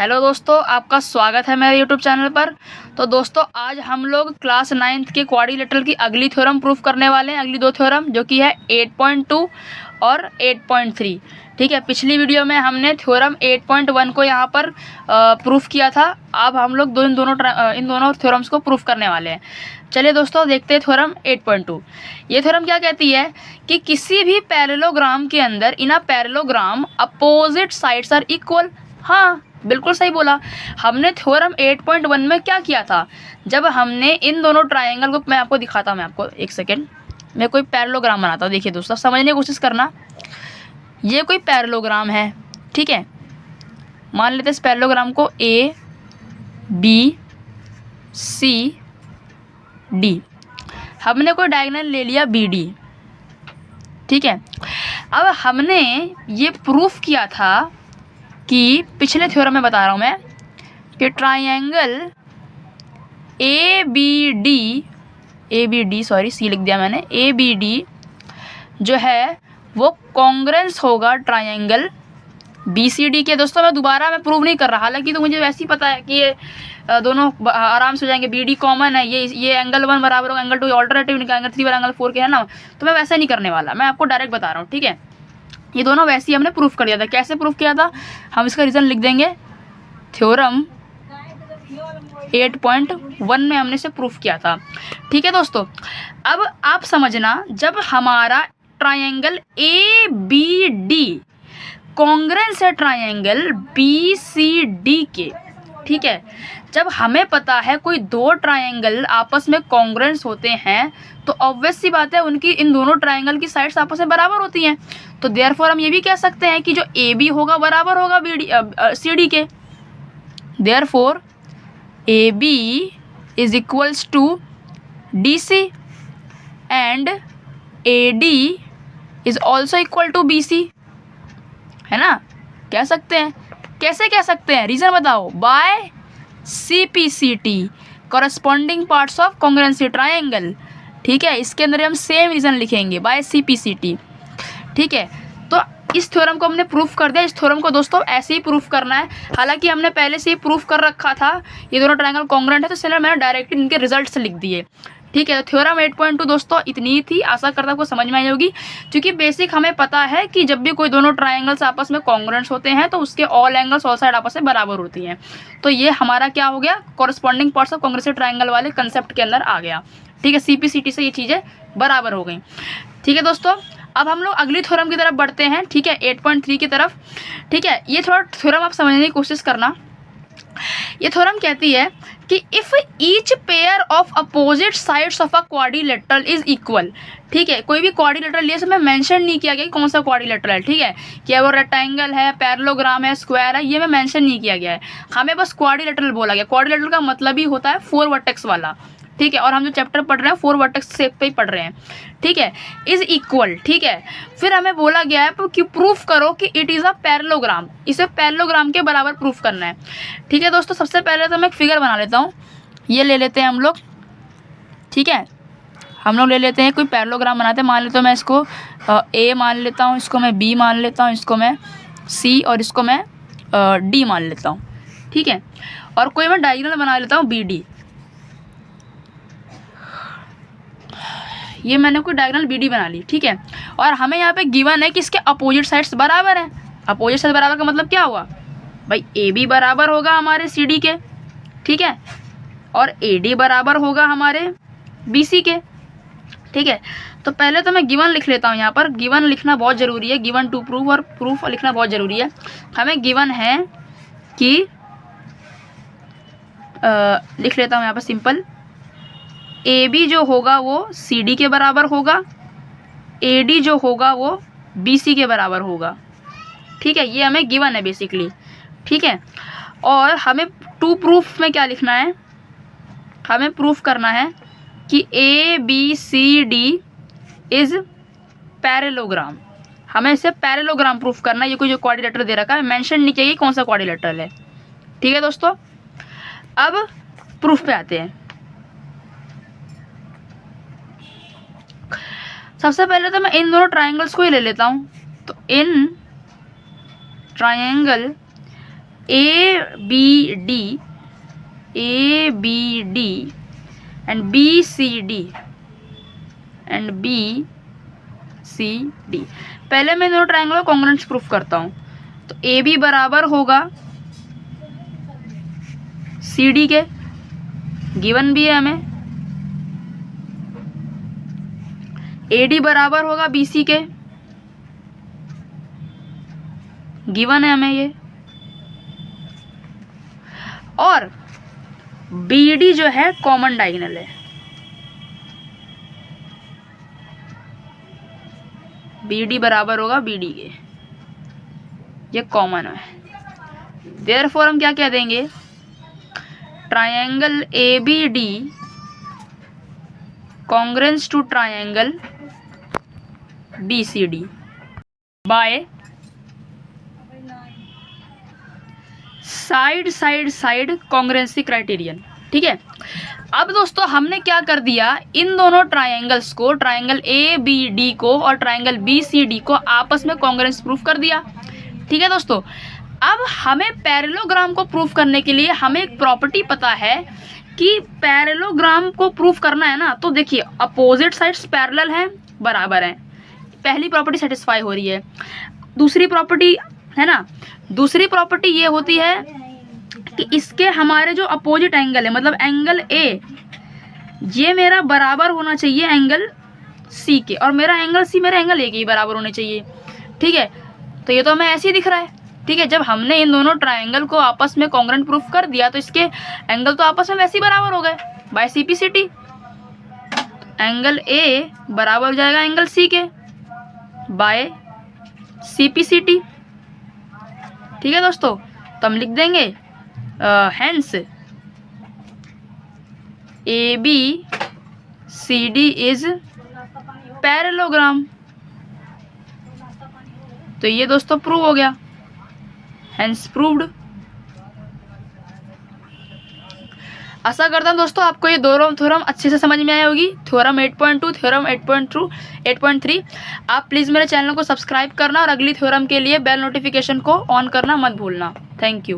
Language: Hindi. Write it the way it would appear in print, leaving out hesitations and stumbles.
हेलो दोस्तों, आपका स्वागत है मेरे यूट्यूब चैनल पर। तो दोस्तों, आज हम लोग क्लास 9th के क्वाड्रिलेटरल की अगली थ्योरम प्रूफ करने वाले हैं। अगली दो थ्योरम जो कि है 8.2 और 8.3। ठीक है, पिछली वीडियो में हमने थ्योरम 8.1 को यहाँ पर प्रूफ किया था। अब हम लोग इन दोनों थ्योरम्स को प्रूफ करने वाले हैं। चलिए दोस्तों, देखते हैं थ्योरम 8.2। ये थ्योरम क्या कहती है कि किसी भी पैरेललोग्राम के अंदर in a parallelogram opposite sides are equal. हाँ, बिल्कुल सही बोला। हमने थ्योरम 8.1 में क्या किया था, जब हमने इन दोनों ट्रायंगल को, मैं आपको दिखाता हूँ, मैं आपको एक सेकेंड, मैं कोई पैरेललोग्राम बनाता हूँ। देखिए दोस्तों, समझने की कोशिश करना। ये कोई पैरेललोग्राम है, ठीक है। मान लेते हैं इस पैरेललोग्राम को ए बी सी डी। हमने कोई डायगोनल ले लिया बी डी, ठीक है। अब हमने ये प्रूफ किया था कि पिछले थ्योरम में बता रहा हूँ मैं कि triangle A B D sorry C लिख दिया मैंने, ए बी डी जो है वो कॉन्ग्रेंस होगा ट्रायंगल बी सी डी के। दोस्तों, मैं दोबारा प्रूव नहीं कर रहा, हालांकि तो मुझे वैसे ही पता है कि ये दोनों आराम से हो जाएंगे। बी डी कॉमन है, ये एंगल 1 बराबर होगा एंगल 2, ऑल्टरनेटिव निकाल एंगल 3 बराबर एंगल 4 के, है ना। तो मैं वैसा नहीं करने वाला, मैं आपको डायरेक्ट बता रहा हूँ, ठीक है। ये दोनों वैसे ही हमने प्रूफ कर दिया था। कैसे प्रूफ किया था, हम इसका रीज़न लिख देंगे। थ्योरम 8.1 में हमने इसे प्रूफ किया था, ठीक है दोस्तों। अब आप समझना, जब हमारा triangle A B D congruence है ट्रायंगल बी सी डी के, ठीक है। जब हमें पता है कोई दो ट्रायंगल आपस में कॉन्ग्रेंस होते हैं तो ऑब्वियस सी बात है उनकी इन दोनों ट्रायंगल की साइड्स आपस में बराबर होती हैं। तो देयरफॉर हम ये भी कह सकते हैं कि जो ए बी होगा बराबर होगा बी डी सी डी के। Therefore A B is equals to D C and A D is also equal to B C, है ना। कह सकते हैं, कैसे कह सकते हैं, रीज़न बताओ। By C P C T, corresponding parts of congruency triangle, ठीक है। इसके अंदर हम सेम रीज़न लिखेंगे, by C P C T, ठीक है। तो इस थ्योरम को हमने प्रूफ कर दिया। इस थ्योरम को दोस्तों ऐसे ही प्रूफ करना है, हालांकि हमने पहले से ही प्रूफ कर रखा था ये दोनों ट्रायंगल कॉन्ग्रुएंट है, तो इसलिए मैंने डायरेक्टली इनके रिजल्ट्स लिख दिए, ठीक है। थ्योरम 8.2 दोस्तों इतनी ही थी, आशा करता हूँ आपको समझ में आई होगी। क्योंकि बेसिक हमें पता है कि जब भी कोई दोनों ट्रायंगल्स आपस में कॉन्ग्रुएंट्स होते हैं तो उसके ऑल एंगल्स ऑल साइड आपस में बराबर होती हैं। तो ये हमारा क्या हो गया, corresponding parts of congruency triangle वाले कंसेप्ट के अंदर आ गया, ठीक है। सीपीसीटी से ये चीज़ें बराबर हो गई, ठीक है दोस्तों। अब हम लोग अगली थ्योरम की तरफ बढ़ते हैं, ठीक है, 8.3 की तरफ, ठीक है। ये थोड़ा थ्योरम आप समझने की कोशिश करना। ये थ्योरम कहती है कि if each pair of opposite sides of a quadrilateral is equal, ठीक है। कोई भी क्वाड्रिलेटरल लिए इसमें मेंशन नहीं किया गया कि कौन सा क्वाड्रिलेटरल है, ठीक है। क्या वो रेक्टेंगल है, पैरेललोग्राम है, स्क्वायर है, ये में मेंशन नहीं किया गया है। हमें बस क्वाड्रिलेटरल बोला गया। क्वाड्रिलेटरल का मतलब ही होता है 4 वर्टेक्स वाला, ठीक है। और हम जो चैप्टर पढ़ रहे हैं 4 वर्टेक्स शेप पे ही पढ़ रहे हैं, ठीक है। इज इक्वल, ठीक है। फिर हमें बोला गया है कि प्रूफ करो कि इट इज़ अ पैरेललोग्राम, इसे पैरेललोग्राम के बराबर प्रूफ करना है, ठीक है दोस्तों। सबसे पहले तो मैं एक फिगर बना लेता हूँ, ये ले लेते हैं हम लोग, ठीक है। हम लोग ले लेते हैं कोई पैरेललोग्राम बनाते हैं। मान लेता हूँ मैं इसको ए मान लेता हूँ, इसको मैं बी मान लेता हूँ, इसको मैं सी और इसको मैं डी मान लेता हूँ, ठीक है। और कोई मैं डायगोनल बना लेता हूँ बी डी। ये मैंने कोई डायगोनल बी डी बना ली, ठीक है। और हमें यहाँ पे गिवन है कि इसके अपोजिट साइड्स बराबर हैं। अपोजिट साइड बराबर का मतलब क्या हुआ भाई, ए बी बराबर होगा हमारे सी डी के, ठीक है। और ए डी बराबर होगा हमारे बी सी के, ठीक है। तो पहले तो मैं गिवन लिख लेता हूँ। यहाँ पर गिवन लिखना बहुत ज़रूरी है, गिवन टू प्रूफ, और प्रूफ लिखना बहुत ज़रूरी है। हमें गिवन है कि लिख लेता हूँ यहाँ पर सिंपल, ए बी जो होगा वो सी डी के बराबर होगा, ए डी जो होगा वो बी सी के बराबर होगा, ठीक है। ये हमें गिवन है बेसिकली, ठीक है। और हमें टू प्रूफ में क्या लिखना है, हमें प्रूफ करना है कि A B C D is parallelogram. हमें इसे पैरेललोग्राम प्रूफ करना है। ये कोई जो क्वाड्रिलेटरल दे रखा है, मेंशन नहीं किया कौन सा क्वाड्रिलेटरल है, ठीक है दोस्तों। अब प्रूफ पे आते हैं। सबसे पहले तो मैं इन दोनों ट्रायंगल्स को ही ले लेता हूँ। तो in triangle A B D and B C D and B C D. पहले मैं दोनों ट्रायंगल का कॉन्ग्रुएंस प्रूफ करता हूँ। तो ए बी बराबर होगा सी डी के, गिवन भी है हमें। ए डी बराबर होगा बी सी के, गिवन है हमें ये। और बी डी जो है कॉमन डायगोनल है, बी डी बराबर होगा बी डी के, ये कॉमन है। देयरफॉर हम क्या कह देंगे, triangle A B D congruence to triangle B C D by side side side congruency criterion. ठीक है, अब दोस्तों हमने क्या कर दिया, इन दोनों ट्रायंगल्स को, ट्रायंगल ए बी डी को और ट्रायंगल बी सी डी को आपस में कॉन्ग्रुएंस प्रूफ कर दिया। ठीक है दोस्तों, अब हमें पैरेललोग्राम को प्रूफ करने के लिए हमें एक प्रॉपर्टी पता है कि पैरेललोग्राम को प्रूफ करना है ना, तो देखिए अपोजिट साइड्स पैरेलल हैं, बराबर हैं, पहली प्रॉपर्टी सेटिस्फाई हो रही है। दूसरी प्रॉपर्टी है ना, दूसरी प्रॉपर्टी ये होती है कि इसके हमारे जो अपोजिट एंगल है, मतलब एंगल ए, ये मेरा बराबर होना चाहिए एंगल सी के, और मेरा एंगल सी मेरा एंगल ए के ही बराबर होने चाहिए। ठीक है, तो ये तो हमें ऐसे ही दिख रहा है। ठीक है, जब हमने इन दोनों ट्रायंगल को आपस में कॉन्ग्रुएंट प्रूफ कर दिया तो इसके एंगल तो आपस में वैसे ही बराबर हो गए by C P C T. Angle A बराबर हो जाएगा एंगल सी के by C P C T. ठीक है दोस्तों, तो हम लिख देंगे hence A B C D is parallelogram. तो ये दोस्तों प्रूव हो गया, हेंस प्रूव्ड। आशा करता हूँ दोस्तों आपको ये दोनों थ्योरम अच्छे से समझ में आई होगी, थ्योरम 8.2, थ्योरम 8.3। आप प्लीज़ मेरे चैनल को सब्सक्राइब करना और अगली थ्योरम के लिए बेल नोटिफिकेशन को ऑन करना मत भूलना। Thank you.